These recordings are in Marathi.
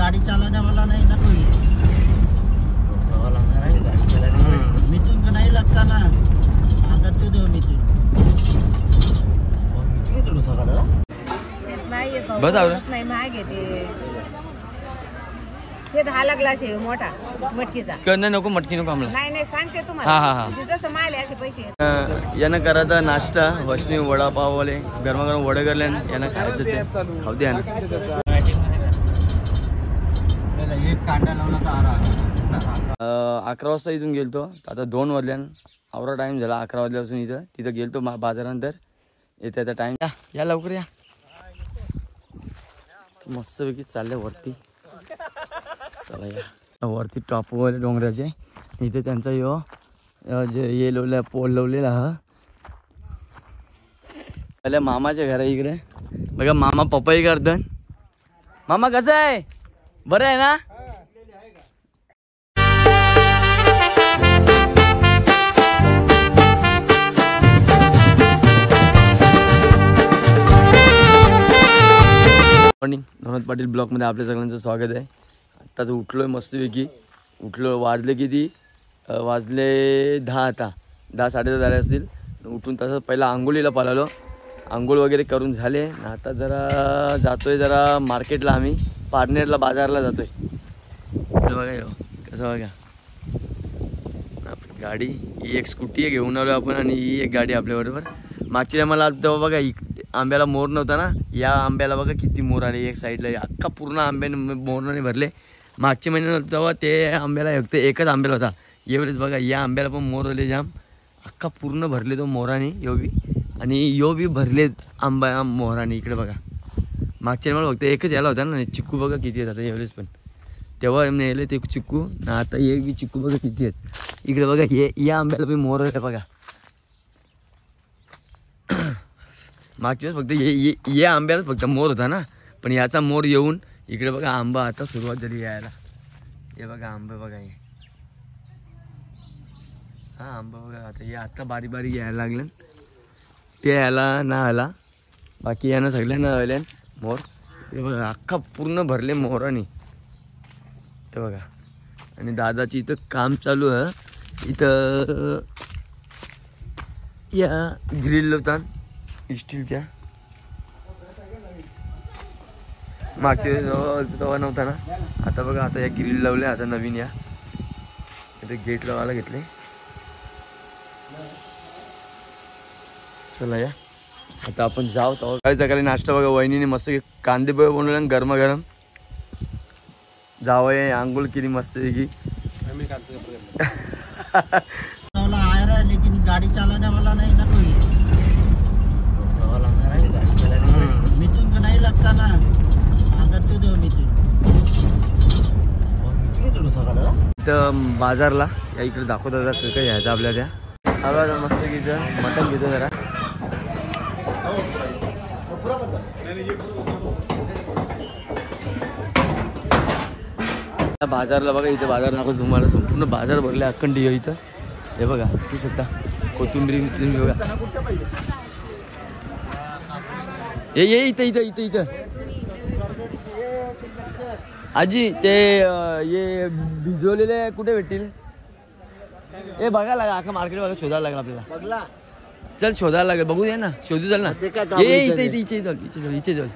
गाड़ी चलाने वाला नहीं ना कोई। मिथुन को नहीं लगता ना, आदत तो दो मिथुन। बस आवरा नाही महाग आहे ते 10 ग्लास आहे मोठा मटकीचा. करणं नको मटकी नको आम्हाला. नाही नाही सांगते हा तुम्हाला. हा हा जसं माल आहे असे पैसे. यानं करायचा नाश्ता वसनी वडापाववाले गरमागरम वडे करले यांना खायचं ते खाऊ द्या ना. एक कांदा लावला तर 11 वाजता इथून गेलतो आता 2 वाजल्यान आवरा टाइम झाला. 11 वाजल्यापासून इथं तिथं गेलतो बाजारानंतर येते आता टाइम. या लवकर या. मस्तपैकी चालले वरती. चला या वरती टॉप वगैरे डोंगराचे इथे त्यांचा यो जे ये लावला पोल लावलेला हा पहिले मामाच्या घरा इकडे बघा. मामा पपई करतात. मामा कसं आहे बरं आहे ना. मॉर्निंग नवनाथ पाटील ब्लॉगमध्ये आपल्या सगळ्यांचं स्वागत आहे. आत्ताच उठलो आहे मस्तपैकी. उठलो वाजले किती वाजले 10 आता 10 साडे 10 झाले असतील. उठून तसं पहिला आंघोळीला पळालो. आंघोळ वगैरे करून झाले. आता जरा जातोय जरा मार्केटला. आम्ही पारनेरला बाजारला जातोय. बघा कसं बघा आपली गाडी ही एक स्कूटी घेऊन आलो आपण आणि ही एक गाडी आपल्याबरोबर. मागच्या टायमाला तेव्हा बघा आंब्याला मोर नव्हता ना. या आंब्याला बघा किती मोर आले. एक साईडला अख्खा पूर्ण आंब्याने मोरने भरले. मागच्या महिन्यात तेव्हा ते आंब्याला फक्त एकच आंब्याला होता. एवढेच बघा या आंब्याला पण मोर आले जाम. अख्खा पूर्ण भरले तो मोराने यो बी आणि यो बी भरले आंबा मोराने. इकडे बघा मागच्या मला फक्त एकच यायला होता ना. चिक्कू बघा किती आहेत आता एवढेच. पण तेव्हा नेले ते चिक्कू आता एक बी चिक्कू बघा किती आहेत. इकडे बघा हे या आंब्याला बी मोर आहे बघा. मागच्या वेळेस फक्त ये आंब्यालाच फक्त मोर होता ना. पण याचा मोर येऊन इकडे बघा आंबा आता सुरुवात झाली यायला. हे बघा आंबे बघा हे. हा आंबा बघा आता हे आता बारीक बारीक यायला लागले. ते यायला ना आला बाकी यानं सगळ्यांना आल्या मोर. हे बघा अख्खा पूर्ण भरले मोराने. हे बघा आणि दादाची इथं काम चालू आहे. इथं या ग्रिल लावतात स्टीलच्या. मागच्या तेव्हा नव्हता ना. आता बघा आता या ग्रिल लावल्या आता नवीन. या इथे गेट लावायला घेतले. चला या आता आपण जाऊ. सकाळी सकाळी नाश्ता बघा वहिनीने मस्त कांदे पोहे बनवले गरमागरम. जावं आंघोळ केली मस्त पैकी. आ रहा है लेकिन गाड़ी चलाने वाला नहीं ना कोई। मिथुन को नहीं लगता ना, आदत तो दो मिथुन। इथं बाजारला या इकडे दाखवता काय घ्यायचं आपल्या त्या. आवाज मस्त घ्यायचं मटण घेतो जरा. बाजारला बघा इथे बाजार दाखवतो तुम्हाला. संपूर्ण बाजार भरले अखंड इथं. हे बघा तू शकता कोथिंबीर बघा. ये इथं इथं इथं इथं आजी ते ये भिजवलेले कुठे भेटतील. हे बघायला लागेल अख्खा मार्केट बघा शोधायला लागेल आपल्याला. चल शोधायला लागेल बघू दे ना. शोधू चल ना. ये इथे इथे इथे चल इथे चल इथे चल.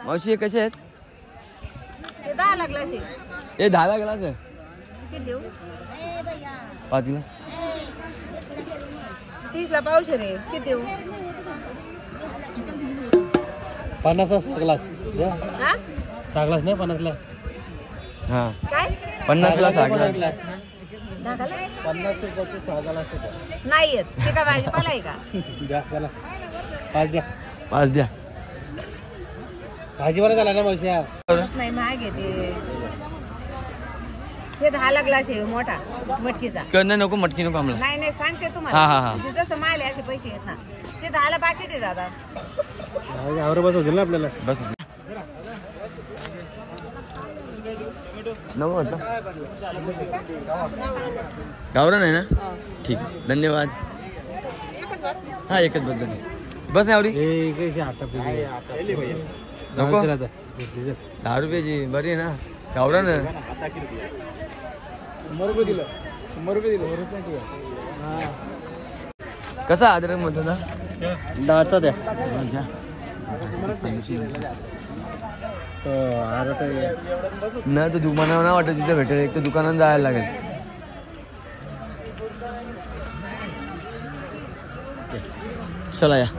मावशी कसे आहेत. 10 ग्लास आहे. हे 10 ग्लास आहे. किती देऊ. 5 ग्लास 30 ला पावशे रे. किती देऊ. 50 ग्लास. हा 6 ग्लास नाही 50 ग्लास. हा काय 50 ला 6 ग्लास. 50 रुपयाचे 6 ग्लास नाही येत. ते काय भाजीपाला आहे का. द्या त्याला 5 द्या. 5 द्या. भाजीवाला झाला ना मावशी. नाही महाग आहे ते 10 ग्लास आहे मोठा मटकीचा. करणं नको मटकी नको आम्हाला. नाही नाही सांगते हा, हा, तुम्हाला. हा. जसं माल आहे असे पैसे येत ना. ते 10 ला पाकिट आहे दादा. बस होतील ना आपल्याला. बस 9 होता. गावरान आहे ना. ठीक धन्यवाद. हा एकच बस झाली. बस नाही आवडी नको 10 रुपयाची बरी आहे ना गावरा ना 100 रुपये दिलं कसा अद्रक म्हणतो ना दाता द्या नाही तर दुकानावर नाही वाटत तिथे भेटेल एक तर दुकानात जायला लागेल चला या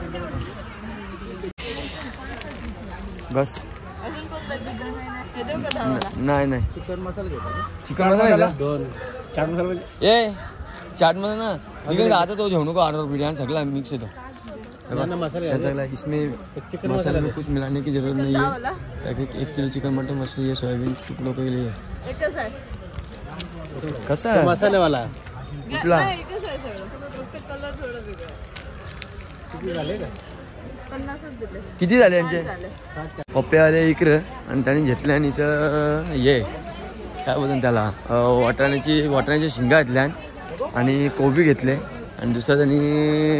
बस नाही नाही चिकन मसाला घेतो चिकन मसाला दोन चाट मसाला ए चाट मसाला ना निकल आता तो घेऊ नको 8 रुपये सगळा मिक्स येतो सगला इसमें चिकन मसाले में कुछ मिलाने की जरूरत नहीं है ताकि 1 किलो चिकन मटन मछली ये सोयाबीन टुकड़ों के लिए कसा आहे मसाले वाला कुठला किती झाले यांचे पप्पे आले इकडं आणि त्यांनी घेतले आणि इथं ये काय बोलतात त्याला वाटाण्याच्या शिंगा घेतल्या आणि कोबी घेतले आणि दुसरा त्यांनी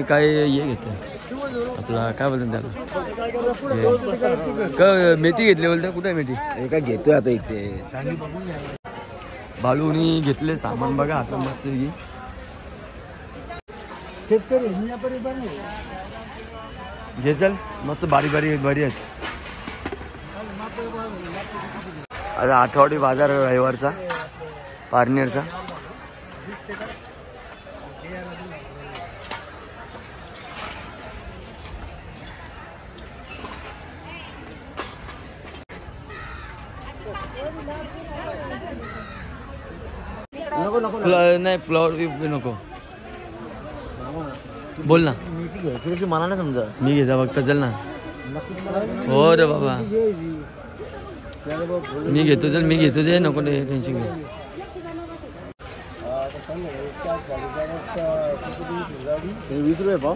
काय हे घेतलं आपला काय बोलतात त्याला मेथी घेतली बोलते कुठे मेथी एका घेतोय आता इथे बालूनी घेतले सामान बघा आता मस्त घे चल मस्त बारीक बरी आहेत आता आठवडी बाजार रविवारचा पारनेरचा नाही फ्लॉवर बी नको बोल ना मला नाही समजा मी घेता बघता चल ना हो रे बाबा मी घेतो चल मी घेतो ते नको टेन्शन घे 20 रुपये पाव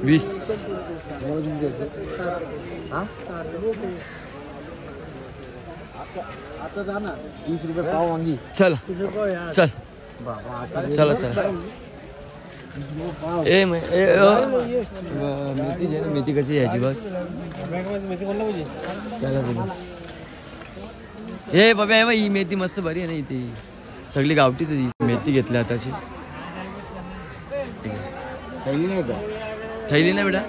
20 आता जा ना 30 रुपये पाव वांगी चल चल चला चला मेथी कशी यायची बघ हे बाबा ही मेथी मस्त बरी आहे ना इथे सगळी गावठी ती मेथी घेतली आताची थैली नाही का थैली ना बेटा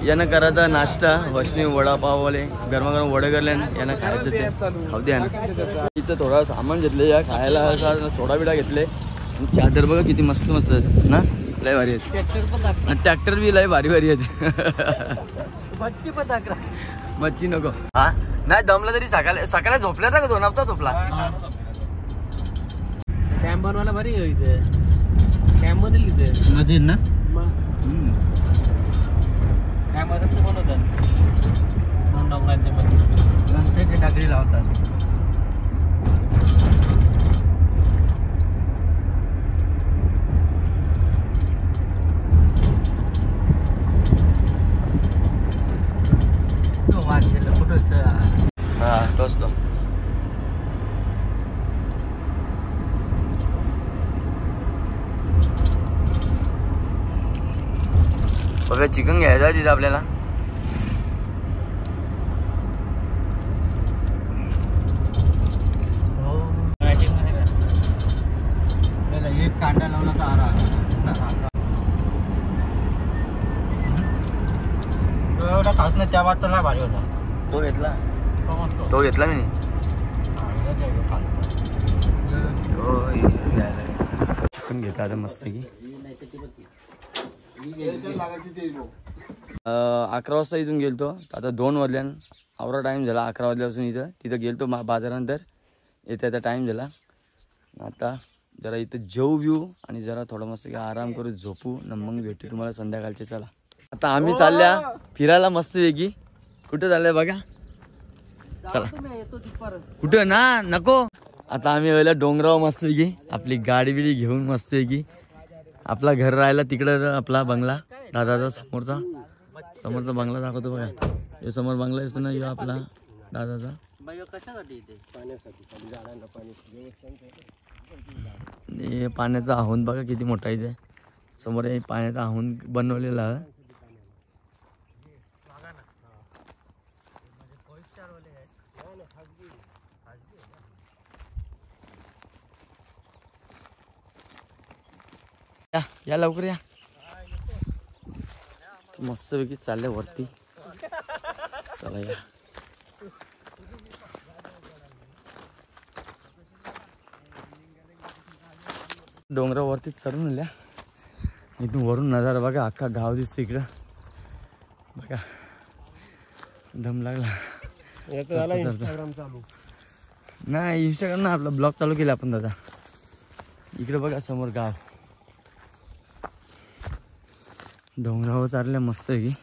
यानं करायचा नाश्ता वैष्णवी वडापाववाले गरमागरम वडे करले यांना खायचं ते खाऊ द्या ना इथं थोडा सामान घेतले या खायला सोडा बिडा घेतले चादर बघा किती मस्त मस्त आहेत ना लय भारी आहेत ट्रॅक्टर बी लय भारी आहेत मच्छी नको हा नाही दमला तरी सकाळी झोपल्या का 2 हप्ता झोपला कॅम्प बनवायला भारी आहे इथे कॅम्प बनवली इथे नदीत ना कॅम्प असं बनवतात डोंगरांच्या मध्ये रस्त्याची डागरी लावतात हा तोच तो बघा चिकन घ्यायचं तिथं आपल्याला एक कांदा लावला तर आरा एवढा खास नाही त्या वाजता भारी होता तो घेतला मी चिकन घेता आता मस्त की 11 वाजता इथून गेलतो आता 2 वाजल्यान आवरा टाइम झाला 11 वाजल्यापासून तिथं गेलतो बाजारानंतर येते आता टाइम झाला आता जरा इथं जेवू आणि जरा थोडं मस्त आराम करू झोपू न मग भेटू तुम्हाला संध्याकाळचे चला आता आम्ही चालल्या फिरायला मस्त वेगळी कुठं चाललंय बघा चला तुम्ही येतो तिथपर्यंत. कुठं ना नको. आता आम्ही वेळेला डोंगरावर मस्त की आपली गाडी बिडी घेऊन मस्त की आपला घर राहिला तिकडं आपला बंगला दादाचा समोरचा बंगला दाखवतो बघा. हे समोर बंगला असतो ना, ह्यो आपला दादाचा. बाई कशासाठी इथे? हे पाण्याचा आहोन बघा किती मोठा आहे. समोर हे पाण्याचा आहोन बनवलेला आहे. या लवकर या. मस्तपैकी चालले वरती. चला या. डोंगरावरती चढून आल्या. इथून वरून नजारा बघा, अख्खा गाव दिसतो इकडं बघा. दम लागला. नाही इंस्टाग्राम ना आपला ब्लॉग चालू केला आपण दादा. इकडे बघा समोर गाव. डोंगरावर चालल्या मस्त आहे की.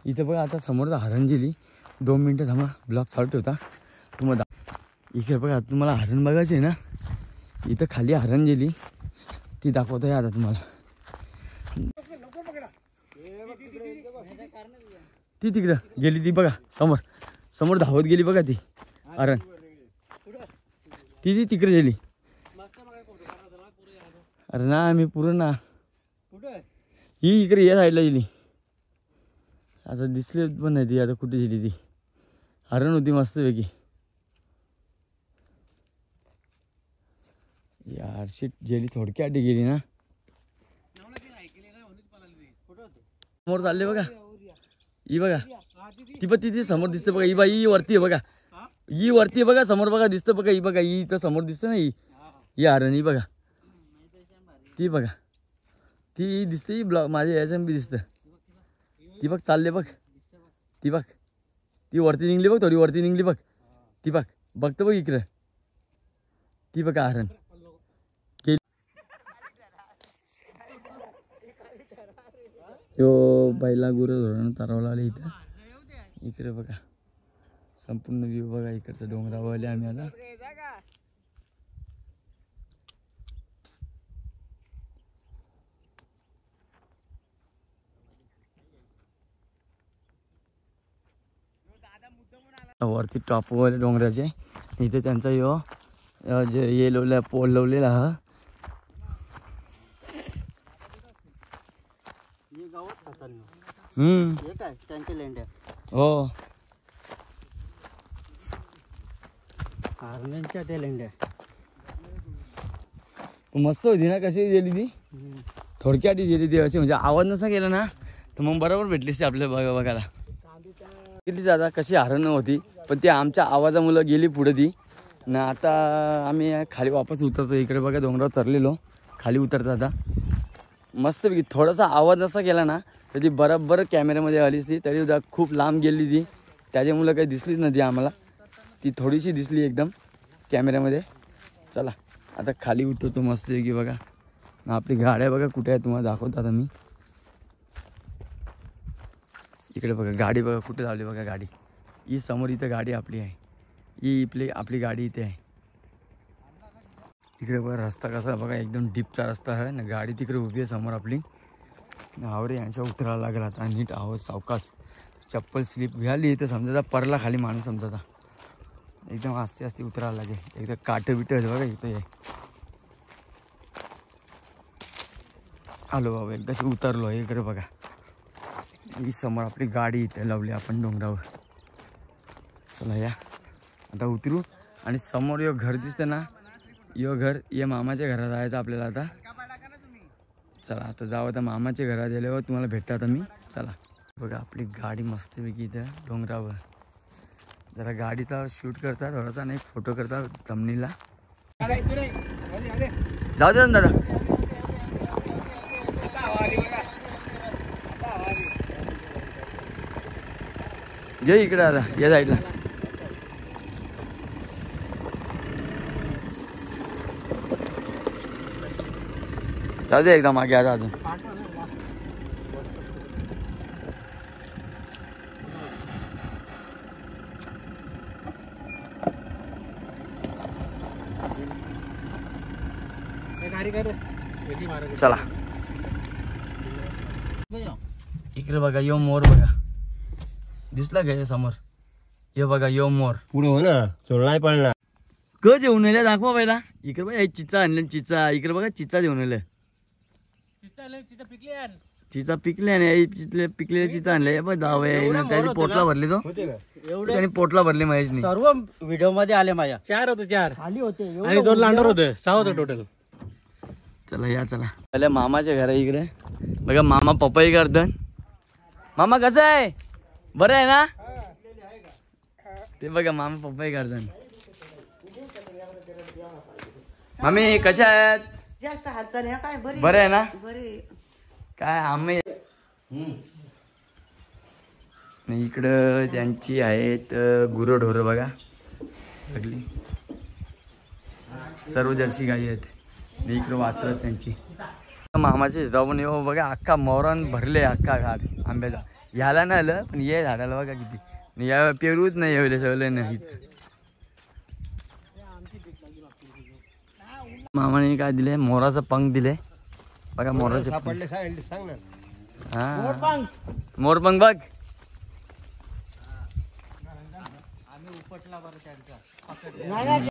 इथे बघा आता समोरचा हरण गेली. 2 मिनटं थांबा, ब्लॉग चालू ठेवता तुम्हाला. इकडे बघा तुम्हाला हरण बघायचे आहे ना. इथं खाली हरण गेली ती दाखवतो आहे आता तुम्हाला. ती तिकडं गेली ती बघा. समोर धावत गेली बघा ती हरण. ती तिकडे गेली. अरे ना मी पुरं ना ही इकडे या साईडला गेली. आता दिसली पण नाही ती. आता कुठे गेली ती. हरण होती मस्त पैकी. यार शिट गेली. थोडक्या आधी गेली ना. समोर चालले बघा. ही बघा ती पण ती समोर दिसते बघा. ही बाई ही वरती आहे बघा. ही वरती आहे बघा. समोर बघा दिसतं बघा. ही बघा ही इथं समोर दिसतं ना. ही हरण ही बघा. ती बघा ती दिसते. ही ब्लॉग माझ्या याच्यात बी दिसतं. ती बघ चालले बघ. ती बघ ती वरती निघली बघ. थोडी वरती निघली बघ. ती बघ बघतं बघ इकडं. ती बघा हरण. यो बैला गुरं धोरण चारवला आले इथं. इकडे बघा संपूर्ण व्ह्यू बघा. इकडचं डोंगरावर आले आम्ही आता. वरती टॉपवाले डोंगराचे इथे त्यांचा यो जे ये लावला पोल लावलेला हा. हे काय त्यांचे लेंड्या हो हरणांच्या त्या लेंड्या मस्त होती ना. कशी गेली ती. थोडक्यात गेली ती अशी. म्हणजे आवाज नसा गेला ना तर मग बरोबर भेटलीस ती आपल्याला बघायला. गेली दादा कशी हरण होती पण ती आमच्या आवाजामुळे गेली पुढे ती ना. आता आम्ही खाली वापस उतरतो. इकडे बघा डोंगरावर चढलेलो. खाली उतरतो आता मस्तपैकी. थोडासा आवाज असा गेला ना तर ती बरोबर कॅमेऱ्यामध्ये आलीच ती. तरी खूप लांब गेली ती. त्याच्यामुळं काही दिसलीच नाही ती आम्हाला. ती थोडीशी दिसली एकदम कॅमेऱ्यामध्ये. चला आता खाली उतरतो मस्तपैकी बघा. आपली गाड्या बघा कुठे आहे तुम्हाला दाखवतो आता मी. इकडे बघा गाडी बघा कुठे लावली बघा गाडी. ही समोर इथं गाडी आपली आहे. ही आपली गाडी इथे आहे. तिकडे बघा रस्ता कसा बघा एकदम डीपचा रस्ता आहे ना. गाडी तिकडे उभी आहे समोर आपली. आवरे यांच्या उतरायला लागला आता नीट आवाज सावकाश. चप्पल स्लिप झाली तर समजा परला खाली माणूस समजा एकदम आस्ते आस्ते उतरायला लागेल. एकदम काटं बिटं बघा इथं आहे. आलो बाबा एकदाशी उतरलो. इकडे बघा ही समोर आपली गाडी इथे लावली आपण डोंगरावर. चला या आता उतरू. आणि समोर यो घर दिसतं ना. यो घर या मामाच्या घरात जायचं आपल्याला आता. चला आता जाऊ. आता मामाच्या घरात गेल्यावर तुम्हाला भेटतात आता मी. चला बघा आपली गाडी मस्तपैकी इथं डोंगरावर. जरा गाडीचा शूट करता थोडासा नाही फोटो करता थंबनेलला. जाऊ दे ना दादा. घे इकडे आता या साईडला. जाऊ दे एकदा मागे आता अजून. चला इकडे बघा यो मोर बघा दिसला का समोर. यो बघा यो मोर पुढे हो ना सोडलाय पडला क जेवण दाखवा पहिला. इकडे बघा चिचा आणले चिचा. इकडे बघा चिचा जेवण चिचा पिकले आणि पिकलेले चिचा आणले बघ दावे त्याची पोटला भरली तो त्याने पोटला भरली महेशनी. सर्व व्हिडिओ मध्ये आले माझ्या 4 होते 4 खाली होते आणि 2 लांडर होते 6 होते टोटल. चला या चला पहिले मामाच्या घर इकडे बघा. मामा पपई करतात. मामा कसं आहे बरं आहे ना. ते बघा मामा पपई करतात. मामी कशा आहेत. जास्त हालचाल आहे काय बरी बरं आहे ना. बरी काय आम्ही इकडं त्यांची आहेत गुरंढोर बघा सगळी सर्व जर्सी गाई आहेत. इकडं वासरत त्यांची. मामाचे जाऊन येऊ बघा अख्खा मोरान भरले अख्खा घाट आंब्याचा. ह्याला नाही आलं पण ये झाडाला बघा किती. या पेरूच नाही येवले सवले नाही. मामाने काय दिले मोराचा पंख दिले बघा. मोराचे सांग ना. हा मोरपंख बघ.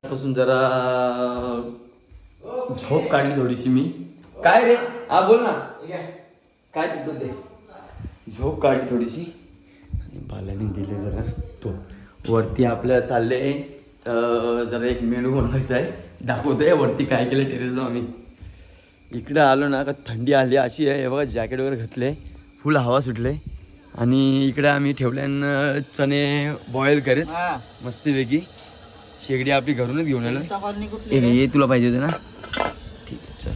पासून जरा झोप काढली थोडीशी मी. काय रे हा बोल ना काय तिथं ते. झोप काढली थोडीशी आणि बालाने दिले जरा तो वरती आपल्याला चालले. जरा एक मेनू बनवायचा आहे दाखवतोय वरती काय केलं टेरेसला आम्ही. इकडे आलो ना का थंडी आली अशी आहे. बघा जॅकेट वगैरे घातले फुल हवा सुटले. आणि इकडे आम्ही ठेवल्यानं चणे बॉईल करेत मस्तपैकी. शेगडी आपली घरूनच घेऊन आलो. हे तुला पाहिजे होते ना. ठीक आहे चल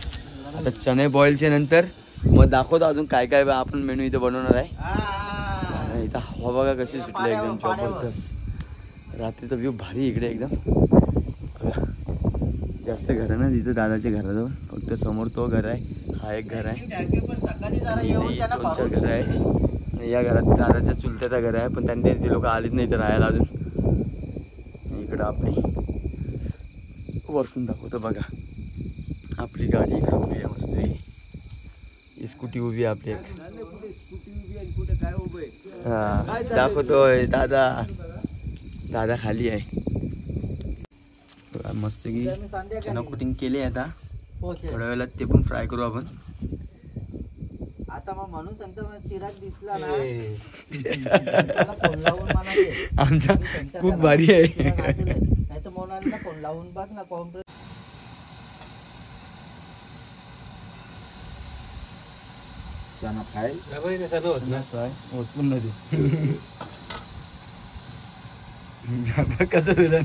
आता चणे बॉईलच्या नंतर मग दाखवतो अजून काय काय आपण मेनू इथे बनवणार आहे. इथं हवा बघा कशी सुटली एकदम जबरदस्त. रात्रीचा व्ह्यू भारी इकडे एकदम. जास्त घर आहे ना तिथं दादाच्या घराजवळ. फक्त समोर तो घर आहे. हा एक घर आहे. 2-4 घर आहे. या घरात दादाच्या चुलत्याचं घर आहे पण त्यांनी ते लोक आलीच नाही तर राहायला अजून. इकडं आपली वरतून दाखवतो बघा. आपली गाडी इकडे उभी आहे मस्त. ही स्कूटी उभी आहे आपली. हा दाखवतोय दादा. दादा खाली आहे मस्त की. चना कोटिंग केली आता. थोड्या वेळात ते पण फ्राय करू आपण. आता मग म्हणून सांगतो चिराग दिसला ना फोन लावून म्हणा आमचा खूप भारी आहे. नाही तर मोनालीला फोन लावून बघ ना. चना फ्राय कसं दिलं